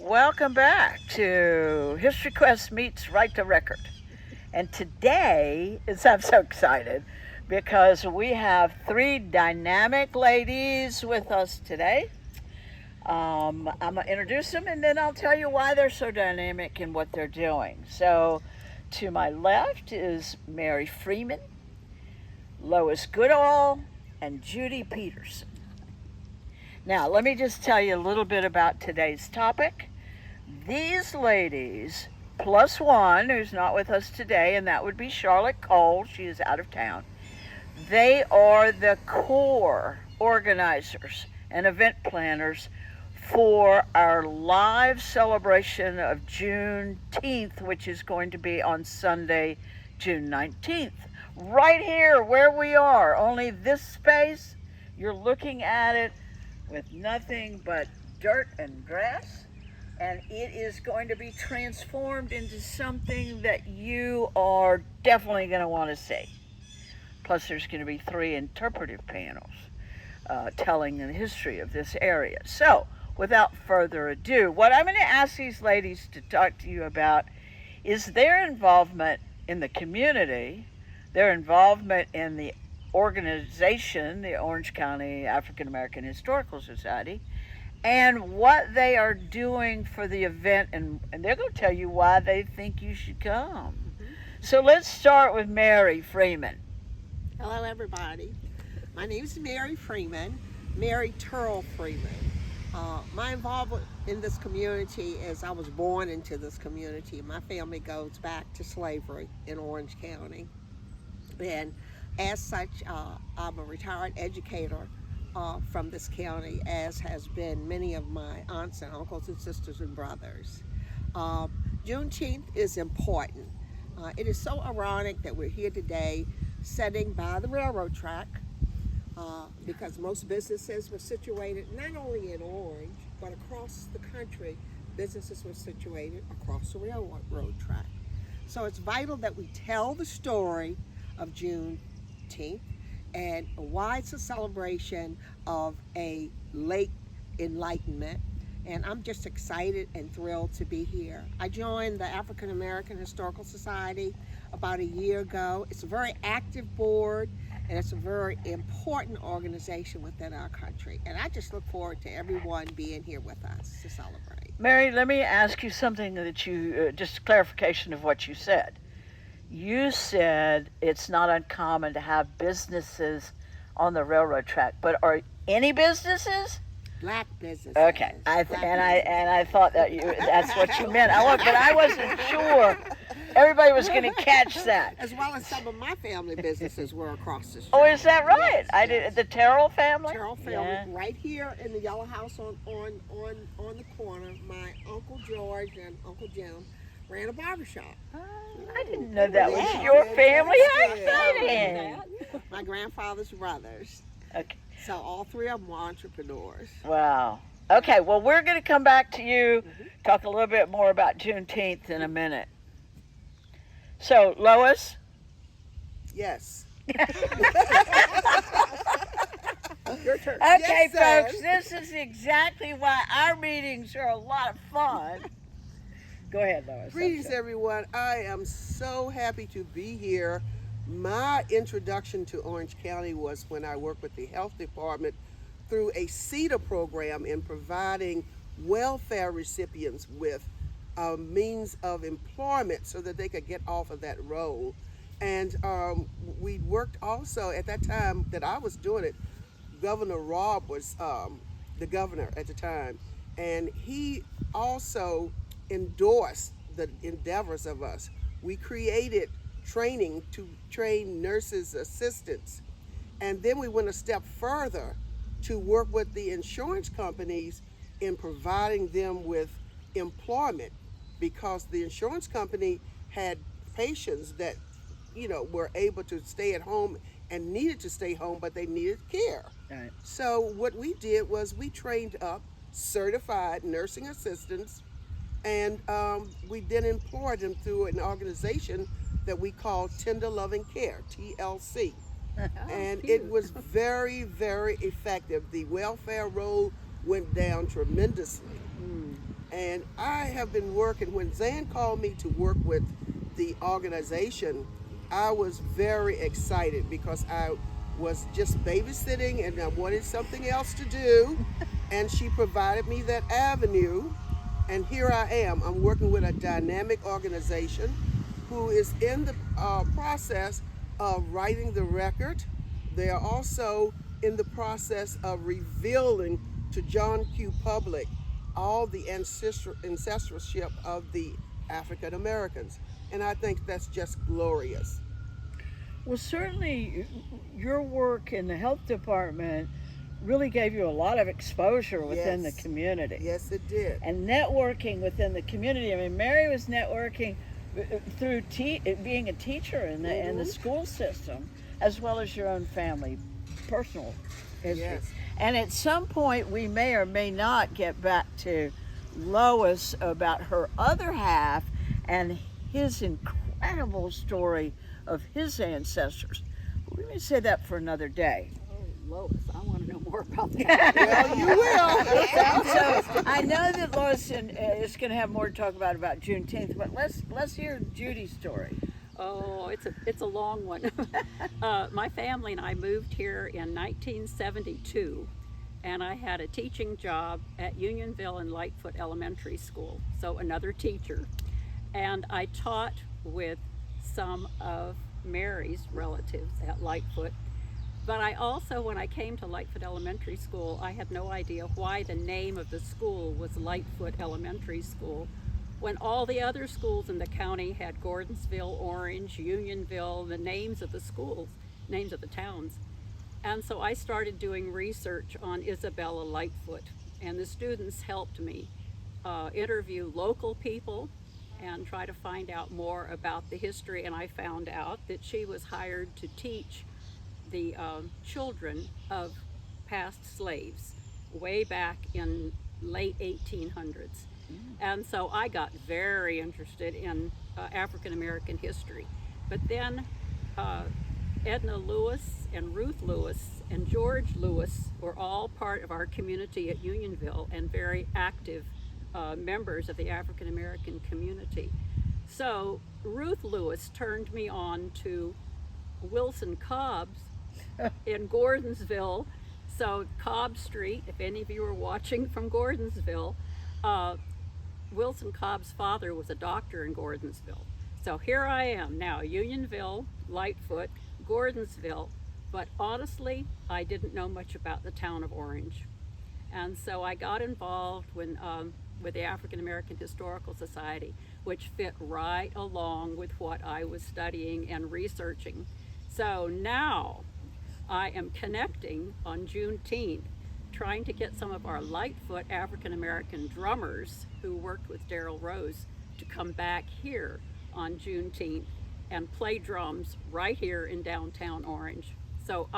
Welcome back to History Quest meets Right to Record. And today I'm so excited because we have three dynamic ladies with us today. I'm going to introduce them and then I'll tell you why they're so dynamic and what they're doing. So, to my left is Mary Freeman, Lois Goodall, and Judy Peterson. Now, let me just tell you a little bit about today's topic. These ladies, plus one who's not with us today, and that would be Charlotte Cole, she is out of town. They are the core organizers and event planners for our live celebration of Juneteenth, which is going to be on Sunday, June 19th. Right here where we are, only this space, you're looking at it with nothing but dirt and grass, and it is going to be transformed into something that you are definitely going to want to see. Plus there's going to be 3 interpretive panels telling the history of this area. So without further ado, what I'm going to ask these ladies to talk to you about is their involvement in the community, their involvement in the organization, the Orange County African American Historical Society, and what they are doing for the event, and they're going to tell you why they think you should come. So let's start with Mary Freeman. Hello everybody. My name is Mary Freeman, Mary Turl Freeman. My involvement in this community is I was born into this community. My family goes back to slavery in Orange County. And as such, I'm a retired educator from this county, as has been many of my aunts and uncles and sisters and brothers. Juneteenth is important. It is so ironic that we're here today sitting by the railroad track because most businesses were situated not only in Orange, but across the country. Businesses were situated across the railroad track. So it's vital that we tell the story of Juneteenth and why it's a celebration of a late enlightenment. And I'm just excited and thrilled to be here. I joined the African American Historical Society about a year ago. It's a very active board and it's a very important organization within our country. And I just look forward to everyone being here with us to celebrate. Mary, let me ask you something that just clarification of what you said. You said it's not uncommon to have businesses on the railroad track, but are any businesses? Black businesses. Okay, I thought that's what you meant. But I wasn't sure everybody was going to catch that. As well as some of my family businesses were across the street. Oh, is that right? Yes. The Terrell family. Terrell family, yeah. Right here in the yellow house on the corner. My Uncle George and Uncle Jim ran a barbershop. I didn't know that was your family. How exciting! My grandfather's brothers. Okay. So all 3 of them were entrepreneurs. Wow. Okay, well, we're going to come back to you, talk a little bit more about Juneteenth in a minute. So, Lois? Yes. Your turn. Okay, yes, folks, this is exactly why our meetings are a lot of fun. Go ahead, Lois. Greetings, everyone. I am so happy to be here. My introduction to Orange County was when I worked with the health department through a CETA program in providing welfare recipients with a means of employment so that they could get off of that role. And we worked also at that time that I was doing it. Governor Robb was the governor at the time, and he also endorsed the endeavors of us. We created training to train nurses assistants, and then we went a step further to work with the insurance companies in providing them with employment, because the insurance company had patients that were able to stay at home and needed to stay home, but they needed care. Right. So what we did was we trained up certified nursing assistants, and we then employed them through an organization that we call Tender Loving Care, TLC. And cute. It was very, very effective. The welfare roll went down tremendously. And I have been working, when Zan called me to work with the organization, I was very excited because I was just babysitting and I wanted something else to do. And she provided me that avenue. And here I am. I'm working with a dynamic organization who is in the process of writing the record. They are also in the process of revealing to John Q. Public all the ancestorship of the African Americans. And I think that's just glorious. Well, certainly your work in the health department really gave you a lot of exposure within the community. Yes, it did. And networking within the community. I mean, Mary was networking through being a teacher in the school system, as well as your own family, personal history. Yes. And at some point, we may or may not get back to Lois about her other half and his incredible story of his ancestors. We may say that for another day. Lois, I want to know more about that. Well, you will. So I know that Lois is going to have more to talk about Juneteenth, but let's hear Judy's story. Oh, it's a long one. My family and I moved here in 1972, and I had a teaching job at Unionville and Lightfoot Elementary School, so another teacher. And I taught with some of Mary's relatives at Lightfoot. But I also, when I came to Lightfoot Elementary School, I had no idea why the name of the school was Lightfoot Elementary School, when all the other schools in the county had Gordonsville, Orange, Unionville, the names of the schools, names of the towns. And so I started doing research on Isabella Lightfoot, and the students helped me interview local people and try to find out more about the history. And I found out that she was hired to teach the children of past slaves way back in late 1800s. And so I got very interested in African American history. But then Edna Lewis and Ruth Lewis and George Lewis were all part of our community at Unionville and very active members of the African American community. So Ruth Lewis turned me on to Wilson Cobb's in Gordonsville. So Cobb Street, if any of you are watching from Gordonsville, Wilson Cobb's father was a doctor in Gordonsville. So here I am now, Unionville, Lightfoot, Gordonsville, but honestly, I didn't know much about the town of Orange. And so I got involved with the African American Historical Society, which fit right along with what I was studying and researching. So now I am connecting on Juneteenth, trying to get some of our Lightfoot African American drummers who worked with Darryl Rose to come back here on Juneteenth and play drums right here in downtown Orange. So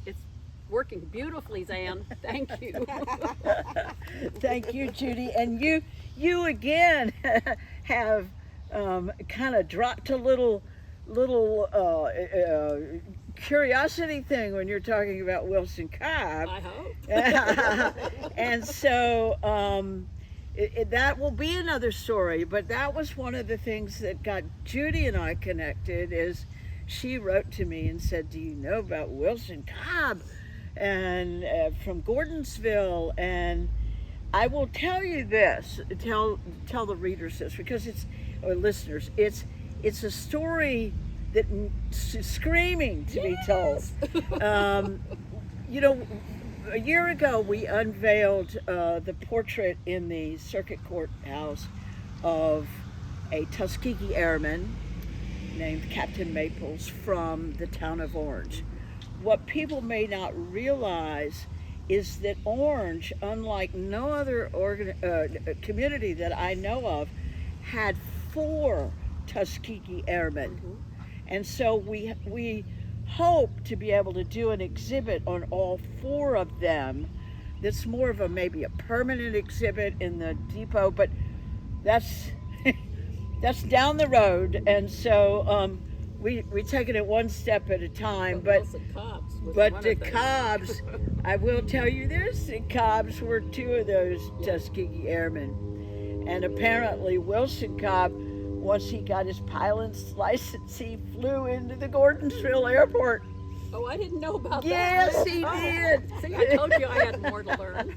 it's working beautifully, Zan. Thank you. Thank you, Judy. And you again have kind of dropped a little curiosity thing when you're talking about Wilson Cobb. I hope. And so that will be another story, but that was one of the things that got Judy and I connected. Is she wrote to me and said, do you know about Wilson Cobb and from Gordonsville? And I will tell you this, tell the readers this, because or listeners, it's a story that's screaming to be told. You know, a year ago we unveiled the portrait in the circuit courthouse of a Tuskegee Airman named Captain Maples from the town of Orange. What people may not realize is that Orange, unlike no other community that I know of, had 4 Tuskegee Airmen. Mm-hmm. And so we hope to be able to do an exhibit on all 4 of them. That's more of maybe a permanent exhibit in the depot, but that's down the road. And so we're taking it one step at a time. But the Cobbs, I will tell you this, the Cobbs were 2 of those Tuskegee Airmen. And apparently Wilson Cobb, once he got his pilot's license, he flew into the Gordonsville airport. Oh, I didn't know about Yes, that. he did. See, I told you I had more to learn.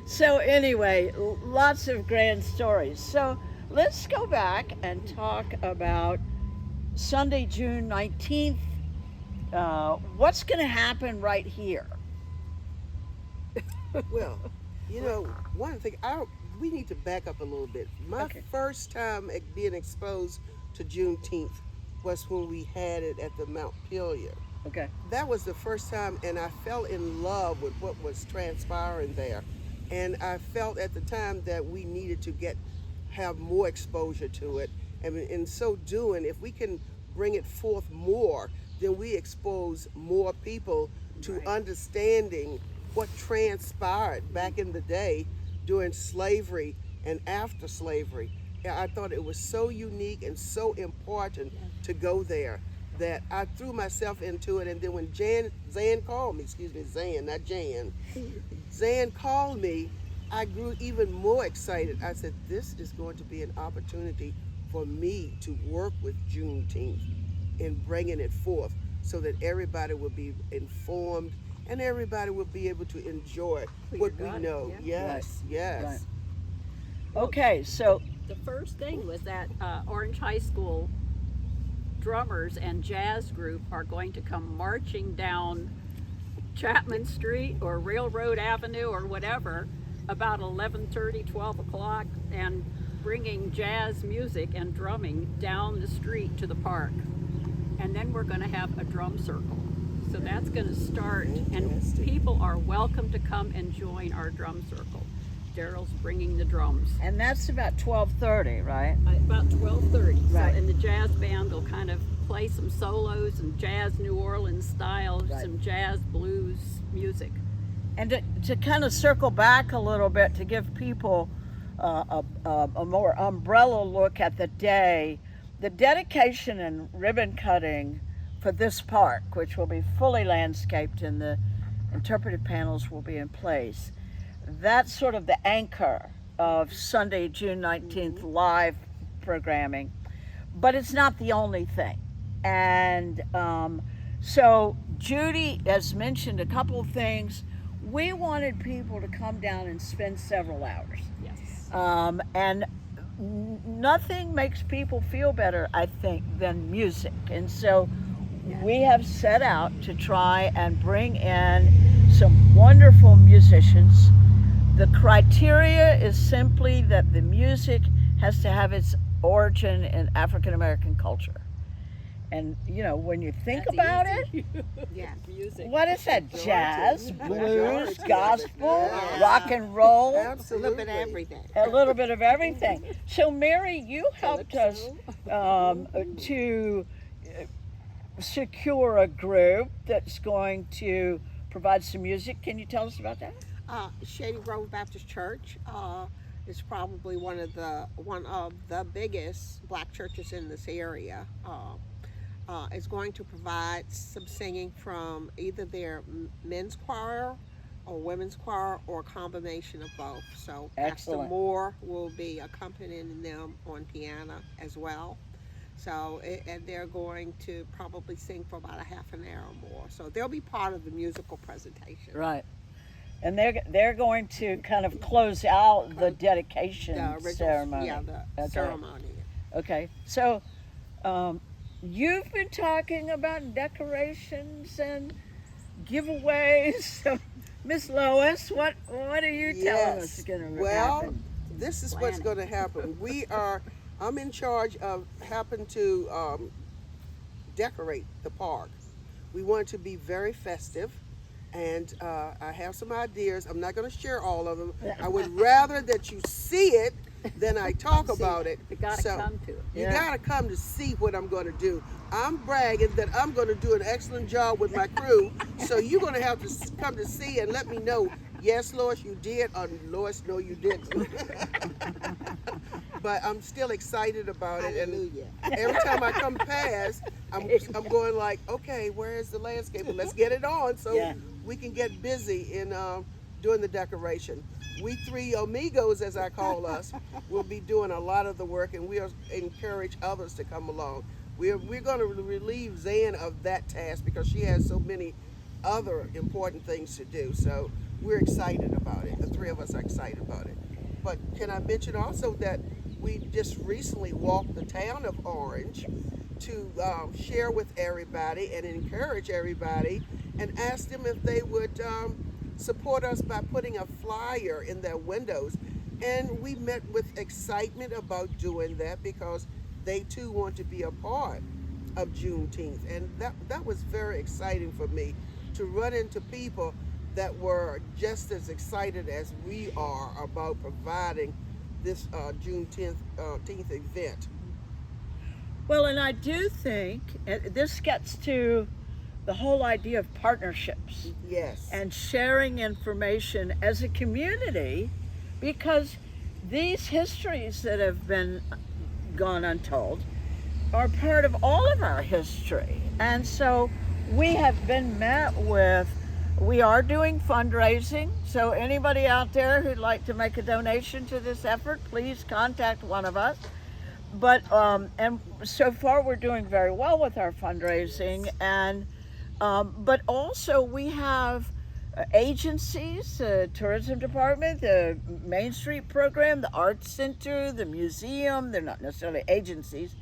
So anyway, lots of grand stories. So let's go back and talk about Sunday, June 19th. What's going to happen right here? Well, you know, one thing, we need to back up a little bit. My Okay. first time being exposed to Juneteenth was when we had it at the Mount Pillier. Okay. That was the first time, and I fell in love with what was transpiring there. And I felt at the time that we needed to have more exposure to it. And in so doing, if we can bring it forth more, then we expose more people to understanding what transpired back in the day during slavery and after slavery. And I thought it was so unique and so important to go there that I threw myself into it. And then when Zan called me, Zan, not Jan, Zan called me, I grew even more excited. I said, this is going to be an opportunity for me to work with Juneteenth in bringing it forth so that everybody will be informed and everybody will be able to enjoy what we got it, know. yeah. Yes, yes. Right. Okay, so The first thing was that Orange High School drummers and jazz group are going to come marching down Chapman Street or Railroad Avenue or whatever about 11:30, 12 o'clock, and bringing jazz music and drumming down the street to the park. And then we're going to have a drum circle. So that's going to start, and Fantastic. people are welcome to come and join our drum circle. Daryl's bringing the drums. and that's about 12:30, right? About 12:30. Right. So, and the jazz band will kind of play some solos and jazz New Orleans style, Right. some jazz blues music. And to kind of circle back a little bit to give people a more umbrella look at the day, the dedication and ribbon cutting for this park, which will be fully landscaped and the interpretive panels will be in place. That's sort of the anchor of Sunday, June 19th live programming, but it's not the only thing. And so Judy has mentioned a couple of things. We wanted people to come down and spend several hours. Yes. And nothing makes people feel better, I think, than music. And so we have set out to try and bring in some wonderful musicians. The criteria is simply that the music has to have its origin in African American culture. And you know, when you think That's about easy. it, Yeah. Music. what is that? Jazz, blues, Majority. gospel, Yeah. rock and roll, A Absolutely. little bit of everything. a little bit of everything. So Mary, you helped us Calypso. to secure a group that's going to provide some music. Can you tell us about that? Shady Grove Baptist Church is probably one of the biggest black churches in this area. Is going to provide some singing from either their men's choir or women's choir or a combination of both. So Excellent. Pastor Moore will be accompanying them on piano as well. So, and they're going to probably sing for about a half an hour or more. So they'll be part of the musical presentation. Right. And they're going to kind of close out the dedication The original, ceremony. yeah, the That's right. ceremony. Okay. So you've been talking about decorations and giveaways. So, Miss Lois, what are you telling us is going to Well, happen? this is what's going to happen. I'm in charge of helping to decorate the park. We want it to be very festive, and I have some ideas. I'm not going to share all of them. I would rather that you see it than I talk about it. You gotta So, come to it. You Yeah. gotta come to see what I'm gonna do. I'm bragging that I'm gonna do an excellent job with my crew. So you're gonna have to come to see and let me know. Yes, Lois, you did. Or Lois, no, you didn't. But I'm still excited about it. And Hallelujah. every time I come past, I'm going like, okay, where is the landscape? Let's get it on so Yeah. we can get busy in doing the decoration. We three amigos, as I call us, will be doing a lot of the work, and we'll encourage others to come along. We're going to relieve Zan of that task because she has so many other important things to do. So we're excited about it. The three of us are excited about it. But can I mention also that we just recently walked the town of Orange to share with everybody and encourage everybody and ask them if they would support us by putting a flyer in their windows. And we met with excitement about doing that because they too want to be a part of Juneteenth. And that was very exciting for me to run into people that were just as excited as we are about providing this Juneteenth event. Well, and I do think this gets to the whole idea of partnerships Yes. and sharing information as a community, because these histories that have been gone untold are part of all of our history. And so we have been met with, we are doing fundraising, so anybody out there who'd like to make a donation to this effort, please contact one of us. But and so far we're doing very well with our fundraising, and but also we have agencies, the tourism department, the Main Street program, the Arts Center, the museum. They're not necessarily agencies,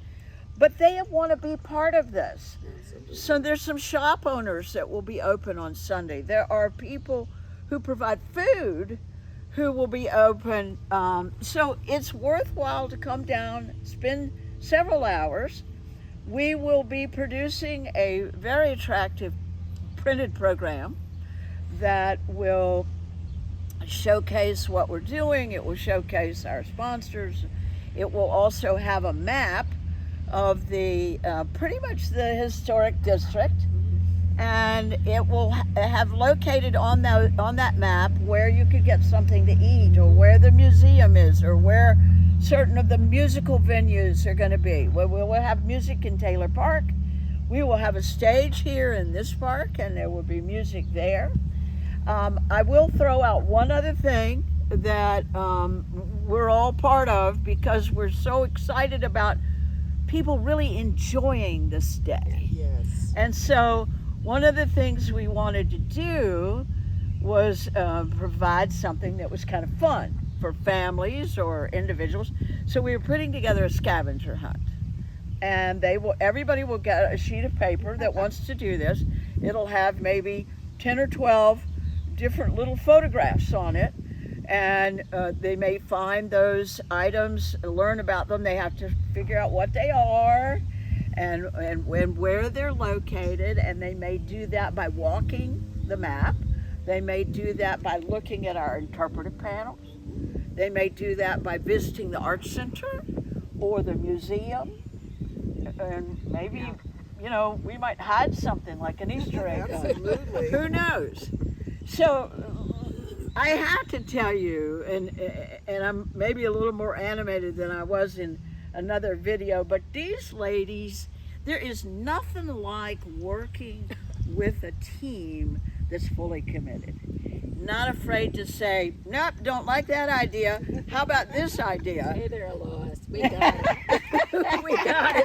but they want to be part of this. So there's some shop owners that will be open on Sunday. There are people who provide food who will be open. So it's worthwhile to come down, spend several hours. We will be producing a very attractive printed program that will showcase what we're doing. It will showcase our sponsors. It will also have a map of the pretty much the historic district, and it will have located on that map where you could get something to eat, or where the museum is, or where certain of the musical venues are going to be. We will have music in Taylor Park. We will have a stage here in this park, and there will be music there. I will throw out one other thing that we're all part of, because we're so excited about people really enjoying this day. Yes. And so one of the things we wanted to do was provide something that was kind of fun for families or individuals. So we were putting together a scavenger hunt. And everybody will get a sheet of paper that wants to do this. It'll have maybe 10 or 12 different little photographs on it. And they may find those items, learn about them. They have to figure out what they are and where they're located. And they may do that by walking the map. They may do that by looking at our interpretive panels. They may do that by visiting the Arts Center or the museum. And maybe, we might hide something like an Easter egg. Absolutely. Who knows? So I have to tell you, and I'm maybe a little more animated than I was in another video, but these ladies, there is nothing like working with a team that's fully committed. Not afraid to say, nope, don't like that idea. How about this idea? Hey there, Lois. We got it. We got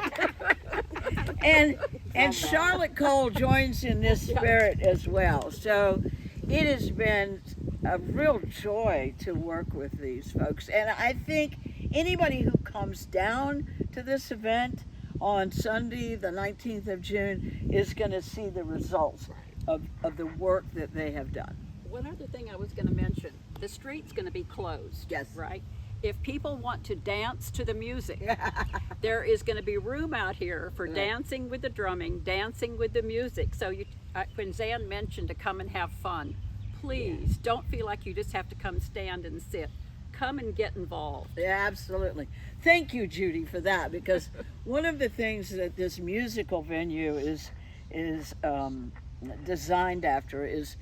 it. And Charlotte Cole joins in this spirit as well. So it has been a real joy to work with these folks. And I think anybody who comes down to this event on Sunday, the 19th of June, is going to see the results of the work that they have done. One other thing I was going to mention, the street's going to be closed. Yes. Right? If people want to dance to the music, there is going to be room out here for dancing with the drumming, dancing with the music. So when Zan mentioned to come and have fun, please don't feel like you just have to come stand and sit. Come and get involved. Yeah, absolutely. Thank you, Judy, for that, because one of the things that this musical venue is designed after is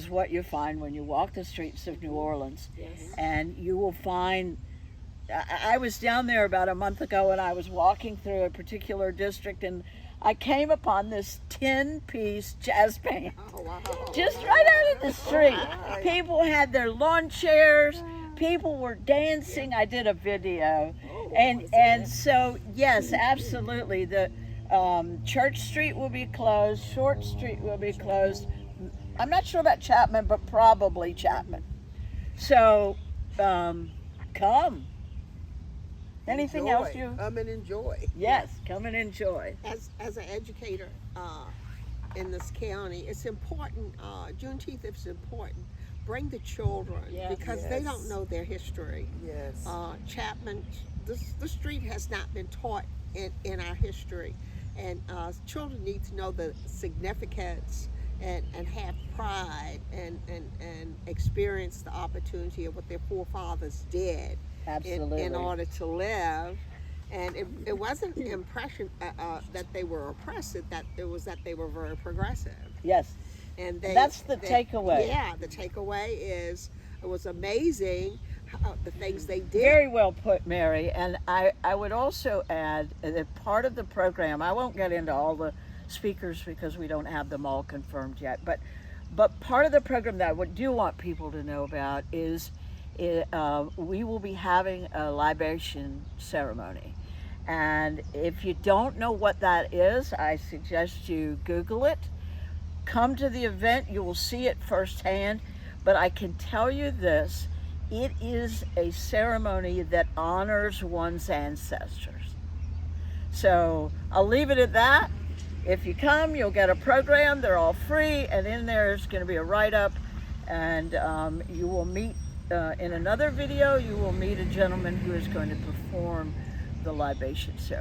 what you find when you walk the streets of New Orleans. Yes. And you will find, I was down there about a month ago, and I was walking through a particular district, and I came upon this 10-piece jazz band. Oh, wow. Just right out of the street. Right. People had their lawn chairs. People were dancing. I did a video. And so, yes, absolutely. The Church Street will be closed. Short Street will be closed. I'm not sure about Chapman, but probably Chapman. So, come. Anything else you? Come and enjoy. Yes, come and enjoy. As an educator in this county, it's important. Juneteenth is important. Bring the children Yeah. because they Yes. don't know their history. Yes. Chapman, the street has not been taught in our history, and children need to know the significance and have pride and experience the opportunity of what their forefathers did Absolutely. in order to live. And it wasn't an impression that they were oppressive, that it was that they were very progressive. Yes. And That's the takeaway. Yeah, the takeaway is it was amazing the things they did. Very well put, Mary. And I would also add that part of the program, I won't get into all the speakers because we don't have them all confirmed yet, but part of the program that I do want people to know about is we will be having a libation ceremony. And if you don't know what that is, I suggest you Google it. Come to the event, you will see it firsthand. But I can tell you this, it is a ceremony that honors one's ancestors. So I'll leave it at that. If you come, you'll get a program. They're all free, and in there is going to be a write-up, and you will meet in another video. You will meet a gentleman who is going to perform the libation ceremony.